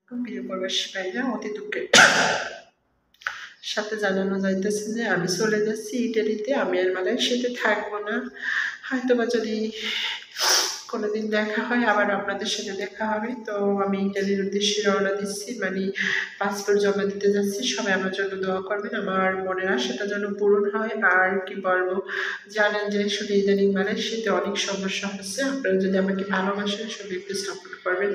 প্রিয় প্রবাসী ভাইরা, অতি দুঃখের সাথে জানানো যাইতেছে যে আমি চলে যাচ্ছি ইটালিতে। আমি আর মালয়েশিয়াতে থাকবো না। হয়তোবা যদি কোনোদিন দেখা হয় আবার আপনাদের সাথে দেখা হবে। তো আমি ইটালির উদ্দেশ্যে রওনা দিচ্ছি, মানে পাসপোর্ট জমা দিতে যাচ্ছি। সবাই আমার জন্য দোয়া করবেন, আমার মনের আশাটা যেন পূরণ হয়। আর কি বলবো, জানেন যে শুধু ইদানিং মালয়েশিয়াতে অনেক সমস্যা হচ্ছে। আপনারা যদি আমাকে ভালোবাসেন সবাই একটু সাপোর্ট করবেন,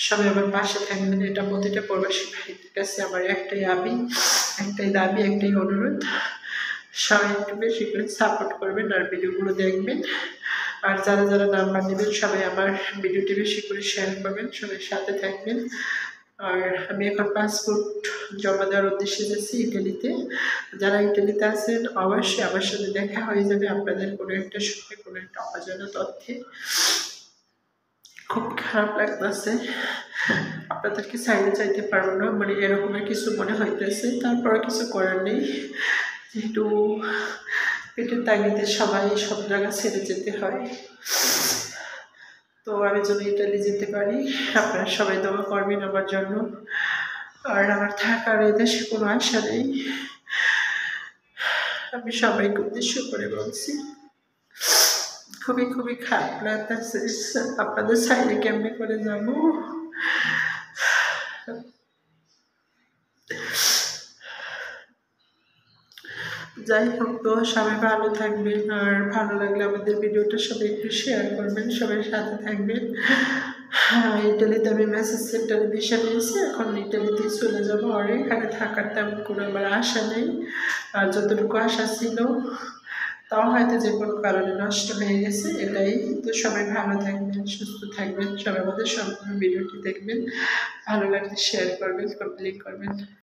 সবাই আমার পাশে থাকবেন। এটা প্রতিটা প্রবাসী ভাইদের কাছে আমার একটাই দাবি, একটাই অনুরোধ। সবাই একটু বেশি করে সাপোর্ট করবেন আর ভিডিওগুলো দেখবেন। আর যারা যারা নাম্বার নেবেন সবাই আমার ভিডিওটি বেশি করে শেয়ার করবেন, সবাই সাথে থাকবেন। আর আমি এখন পাসপোর্ট জমা দেওয়ার উদ্দেশ্যে যাচ্ছি ইটালিতে। যারা ইটালিতে আছেন অবশ্যই আমার সাথে দেখা হয়ে যাবে আপনাদের কোনো একটা সময়, কোনো একটা অজানা তথ্যে। খুব খারাপ লাগতেছে, আপনাদেরকে সাইডে চাইতে পারবো না, মানে এরকমের কিছু মনে হইতেছে। তারপরে কিছু করার নেই, যেহেতু পেটের তাগিদে সবাই সব জায়গা ছেড়ে যেতে হয়। তো আমি যেন ইটালি যেতে পারি, আপনারা সবাই দোয়া করবেন আমার জন্য। আর আমার থাকার এদেশে কোনো আশা নেই, আমি সবাইকে উদ্দেশ্য করে বলছি। খুবই খুবই খারাপ লাগতেছে, আপনাদের সাইডে কেমনে করে যাবো। যাই হোক, তো সবাই ভালো থাকবেন। আর ভালো লাগলে আমাদের ভিডিওটা সবাই একটু শেয়ার করবেন, সবাই সাথে থাকবেন। ইটালিতে আমি মেসেজ সেন্টারে ভিসা নিয়েছি, এখন ইটালিতে চলে যাবো। আর এখানে থাকার তেমন কোনো আমার আশা নেই। আর যতটুকু আশা ছিল তাও হয়তো যে কোনো কারণে নষ্ট হয়ে গেছে, এটাই। তো সবাই ভালো থাকবেন, সুস্থ থাকবেন, সবাই আমাদের সম্পূর্ণ ভিডিওটি দেখবেন, ভালো লাগলে শেয়ার করবেন, কমেন্ট করবেন।